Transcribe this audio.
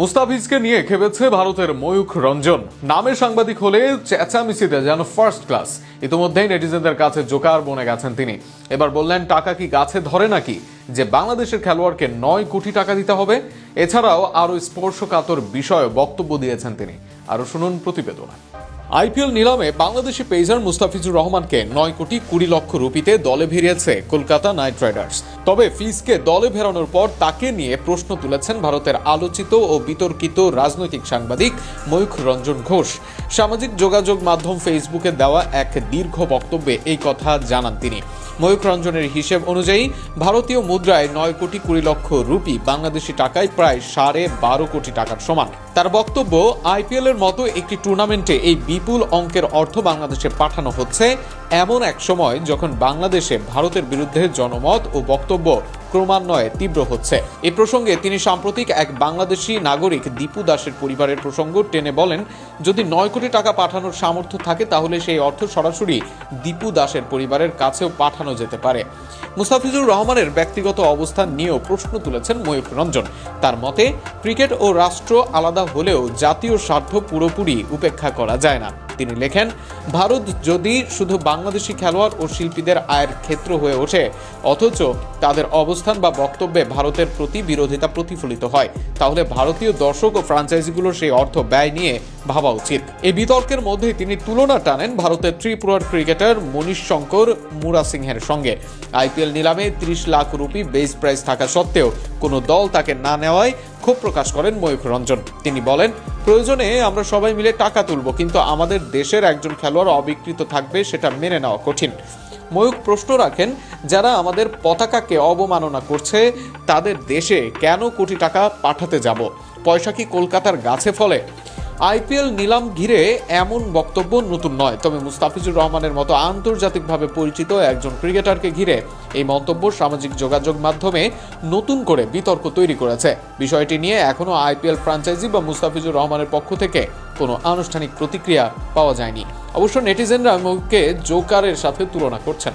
মুস্তাফিজকে নিয়ে খেপেছে ভারতের ময়ূখ রঞ্জন। নামে সাংবাদিক হলে চেঁচামেচিতে যেন ফার্স্ট ক্লাস। ইতিমধ্যেই নেটিজেনদের কাছে জোকার বনে গেছেন তিনি। এবার বললেন, টাকা কি গাছে ধরে নাকি যে বাংলাদেশের খেলোয়াড়কে 9 কোটি টাকা দিতে হবে? এছাড়াও আরো স্পর্শকাতর বিষয়ে বক্তব্য দিয়েছেন তিনি। আরো শুনুন প্রতিবেদন। আইপিএল নিলামে বাংলাদেশি পেসার মুস্তাফিজুর রহমানকে 9 কোটি 20 লক্ষ রুপিতে দলে ভিড়িয়েছে কলকাতা নাইট রাইডার্স। তবে ফিজকে দলে ফেরানোর পর তাকে নিয়ে প্রশ্ন তুলেছেন ভারতের আলোচিত ও বিতর্কিত রাজনৈতিক সাংবাদিক ময়ূখ রঞ্জন ঘোষ। সামাজিক যোগাযোগ মাধ্যম ফেসবুকে দেওয়া এক দীর্ঘ বক্তব্যে এই কথা জানান তিনি। ময়ূখ রঞ্জনের হিসেব অনুযায়ী ভারতীয় মুদ্রায় 9 কোটি 20 লক্ষ রুপি বাংলাদেশি টাকায় প্রায় 12.5 কোটি টাকার সমান। তার বক্তব্য, আইপিএল এর মতো একটি টুর্নামেন্টে এই বিপুল অঙ্কের অর্থ বাংলাদেশে পাঠানো হচ্ছে এমন এক সময় যখন বাংলাদেশে ভারতের বিরুদ্ধে জনমত ও বক্তব্য ক্রমান্বয়ে তীব্র হচ্ছে। এই প্রসঙ্গে তিনি সাম্প্রতিক এক বাংলাদেশি নাগরিক দীপু দাসের পরিবারের প্রসঙ্গ টেনে বলেন, যদি 9 কোটি টাকা পাঠানোর সামর্থ্য থাকে তাহলে সেই অর্থ সরাসরি দীপু দাসের পরিবারের কাছেও পাঠানো যেতে পারে। মুস্তাফিজুর রহমানের ব্যক্তিগত অবস্থান নিয়েও প্রশ্ন তুলেছেন ময়ূখ রঞ্জন। তার মতে, ক্রিকেট ও রাষ্ট্র আলাদা হলেও জাতীয় স্বার্থ পুরোপুরি উপেক্ষা করা যায় না। তিনি লেখেন, ভারত যদি শুধু বাংলাদেশি খেলোয়াড় ও শিল্পীদের আয়ের ক্ষেত্র হয়ে ওঠে অথচ তাদের অবস্থান বা বক্তব্যে ভারতের প্রতি বিরোধিতা প্রতিফলিত হয়, তাহলে ভারতীয় দর্শক ও ফ্র্যাঞ্চাইজিগুলোর সেই অর্থ ব্যয় নিয়ে ভাবা উচিত। এই বিতর্কের মধ্যে তিনি তুলনা টানেন ভারতের ত্রিপুরার ক্রিকেটার মনীষ শঙ্কর মুরা সিংহের সঙ্গে। আইপিএল নিলামে 30 লাখ রুপি বেস প্রাইস থাকা সত্ত্বেও কোনো দল তাকে না নেওয়ায় ক্ষোভ প্রকাশ করেন ময়ূখ রঞ্জন। তিনি বলেন, প্রয়োজনে আমরা সবাই মিলে টাকা তুলব, কিন্তু আমাদের দেশের একজন খেলোয়াড় অবিকৃত থাকবে সেটা মেনে নেওয়া কঠিন। ময়ূখ প্রশ্ন রাখেন, যারা আমাদের পতাকাকে অবমাননা করছে তাদের দেশে কেন কোটি টাকা পাঠাতে যাব? পয়সা কি কলকাতার গাছে ফলে? আইপিএল নিলাম ঘিরে এমন বক্তব্য নতুন নয়, তবে মুস্তাফিজুর রহমানের মতো আন্তর্জাতিকভাবে পরিচিত একজন ক্রিকেটারকে ঘিরে এই মন্তব্য সামাজিক যোগাযোগ মাধ্যমে নতুন করে বিতর্ক তৈরি করেছে। বিষয়টি নিয়ে এখনো আইপিএল ফ্র্যাঞ্চাইজি বা মুস্তাফিজুর রহমানের পক্ষ থেকে কোনো আনুষ্ঠানিক প্রতিক্রিয়া পাওয়া যায়নি। অবশ্য নেটিজেনরা ময়ূখকে জোকারের সাথে তুলনা করছেন।